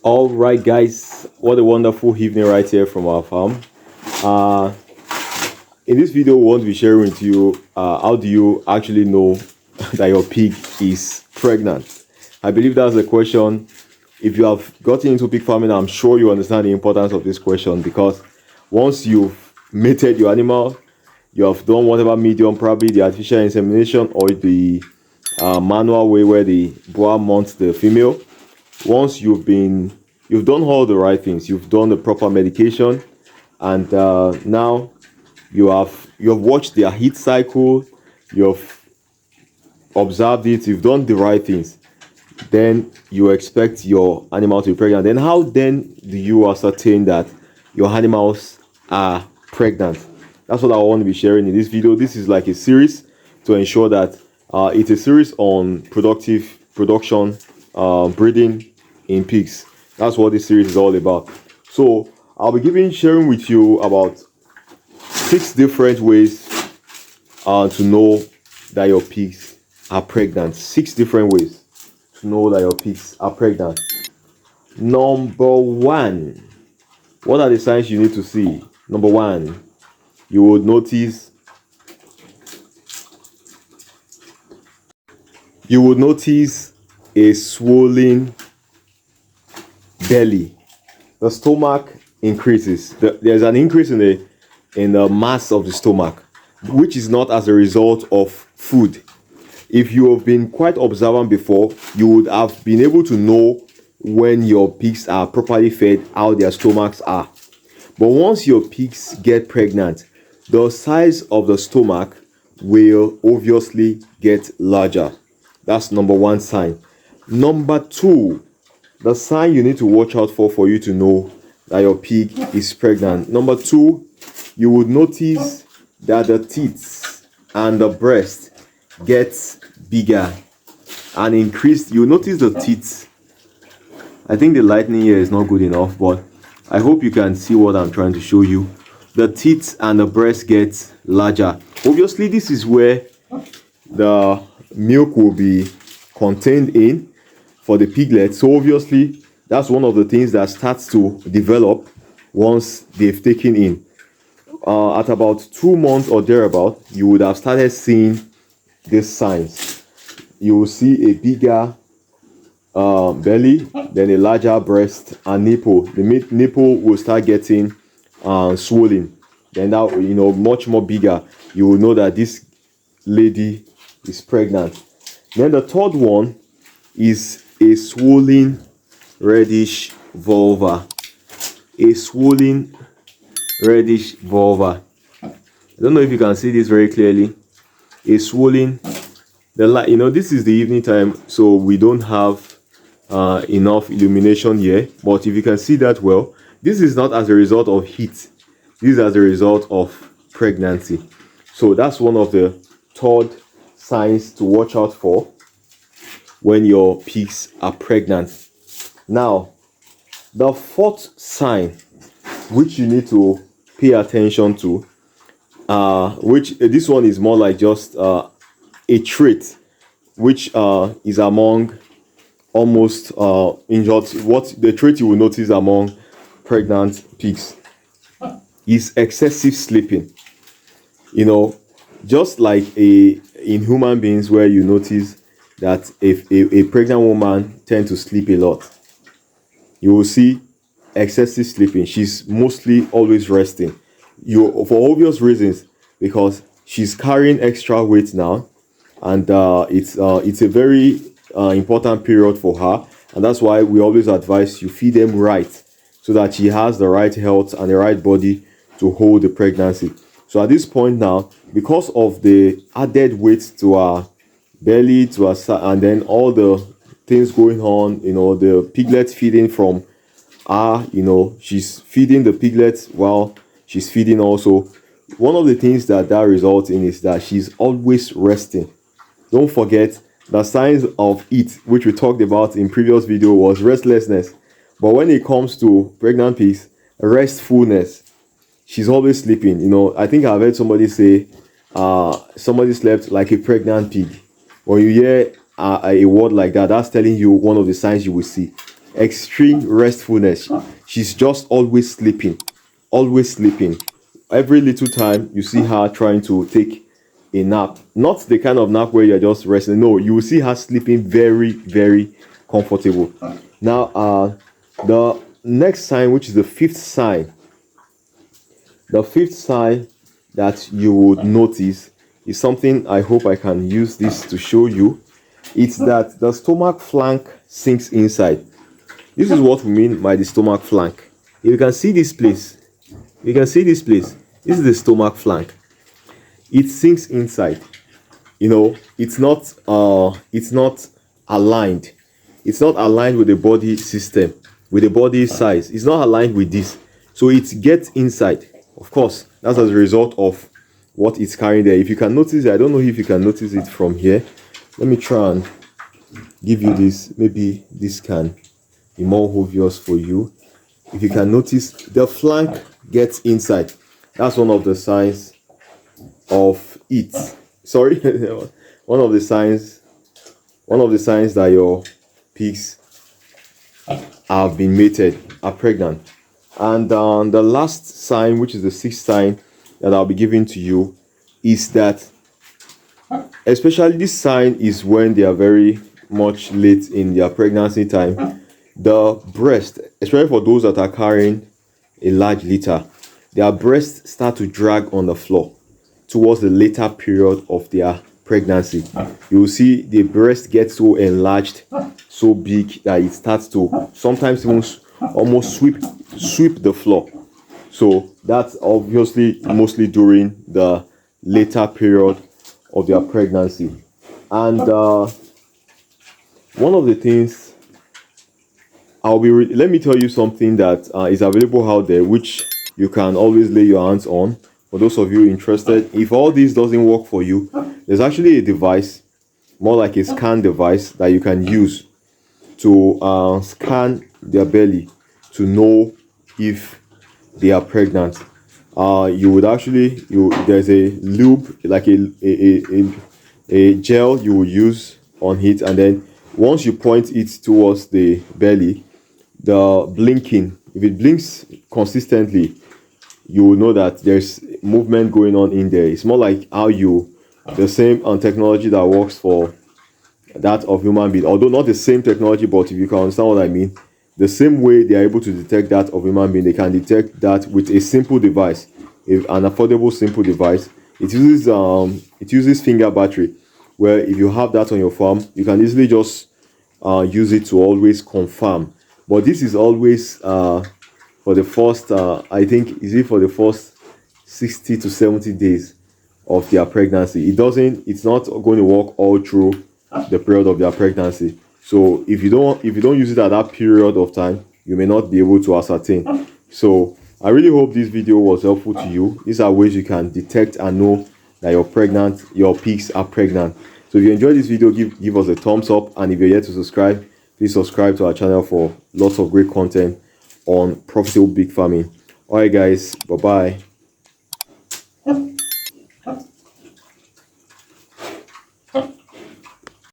All right, guys, what a wonderful evening right here from our farm. Uh, in this video, we want to be sharing with you how do you actually know that your pig is pregnant. I believe that's the question. If you have gotten into pig farming, I'm sure you understand the importance of this question because once you've mated your animal, you have done whatever medium, probably the artificial insemination or the manual way where the boa mounts the female. Once you've done all the right things, you've done the proper medication, and now you have watched their heat cycle, you've observed it, you've done the right things, then you expect your animal to be pregnant. Then how then do you ascertain that your animals are pregnant? That's what I want to be sharing in this video. This is like a series to ensure that it's a series on productive production, breeding in pigs. That's what this series is all about. So I'll be sharing with you about 6 different ways to know that your pigs are pregnant. 6 different ways to know that your pigs are pregnant. Number one, what are the signs you need to see? Number one, you would notice a swollen belly. The stomach increases. There's an increase in the mass of the stomach, which is not as a result of food. If you have been quite observant before, you would have been able to know when your pigs are properly fed, how their stomachs are. But once your pigs get pregnant, the size of the stomach will obviously get larger. That's number one sign. Number two, the sign you need to watch out for you to know that your pig is pregnant. Number two, you would notice that the teeth and the breast gets bigger and increased. You notice the teeth. I think the lightning here is not good enough, but I hope you can see what I'm trying to show you. The teeth and the breast get larger. Obviously, this is where the milk will be contained in for the piglet. So obviously, that's one of the things that starts to develop once they've taken in. At about 2 months or thereabout, you would have started seeing these signs. You will see a bigger belly, then a larger breast and nipple. The nipple will start getting swollen. Then that much more bigger. You will know that this lady is pregnant. Then the third one is a swollen reddish vulva. A swollen reddish vulva. I don't know if you can see this very clearly. A swollen, this is the evening time, so we don't have enough illumination here. But if you can see that well, this is not as a result of heat. This is as a result of pregnancy. So that's one of the third signs to watch out for when your pigs are pregnant. Now, the fourth sign which you need to pay attention to, which this one is more like just a trait, which is among almost in short, what the trait you will notice among pregnant pigs is excessive sleeping. Just like in human beings, where you notice that if a pregnant woman tend to sleep a lot, you will see excessive sleeping. She's mostly always resting, for obvious reasons, because she's carrying extra weight now, and it's a very important period for her, and that's why we always advise you feed them right, so that she has the right health and the right body to hold the pregnancy. So at this point now, because of the added weight to her belly, to her and then all the things going on, the piglet feeding from her, she's feeding the piglets while she's feeding also. One of the things that results in is that she's always resting. Don't forget, the signs of it, which we talked about in previous video, was restlessness. But when it comes to pregnant pigs, restfulness. She's always sleeping. I think I've heard somebody say, somebody slept like a pregnant pig. When you hear a word like that, that's telling you one of the signs you will see. extreme restfulness. She's just always sleeping, always sleeping. Every little time you see her trying to take a nap, not the kind of nap where you're just resting. No, you will see her sleeping very, very comfortable. Now, the next sign, which is the fifth sign, that you would notice is something I hope I can use this to show you. It's that the stomach flank sinks inside. This is what we mean by the stomach flank. If you can see this place, this is the stomach flank. It sinks inside. You know, it's not aligned. It's not aligned with the body system, with the body size. It's not aligned with this. So it gets inside. Of course, that's as a result of what it's carrying there. If you can notice it, I don't know if you can notice it from here. Let me try and give you this. Maybe this can be more obvious for you. If you can notice, the flank gets inside. That's one of the signs of it. Sorry, one of the signs that your pigs have been mated, are pregnant. And the last sign, which is the sixth sign that I'll be giving to you, is that, especially this sign is when they are very much late in their pregnancy time, the breast, especially for those that are carrying a large litter, their breasts start to drag on the floor towards the later period of their pregnancy. You will see the breast gets so enlarged, so big, that it starts to sometimes even almost sweep the floor. So that's obviously mostly during the later period of their pregnancy. And one of the things let me tell you something that is available out there, which you can always lay your hands on. For those of you interested, if all this doesn't work for you, there's actually a device, more like a scan device, that you can use to scan their belly to know if they are pregnant. You would actually, there's a lube, like a gel you will use on it, and then once you point it towards the belly, the blinking, if it blinks consistently, you will know that there's movement going on in there. It's more like how the same technology that works for that of human being, although not the same technology, but if you can understand what I mean, the same way they are able to detect that of human being, they can detect that with a simple device, an affordable simple device. It uses finger battery, where if you have that on your farm, you can easily just use it to always confirm. But this is always for the first I think, is it for the first 60 to 70 days of their pregnancy. It's not going to work all through the period of their pregnancy. So if you don't use it at that period of time, you may not be able to ascertain. So I really hope this video was helpful to you. These are ways you can detect and know that your pigs are pregnant. So if you enjoyed this video, give us a thumbs up, and if you're yet to subscribe, please subscribe to our channel for lots of great content on profitable pig farming. All right guys, bye bye.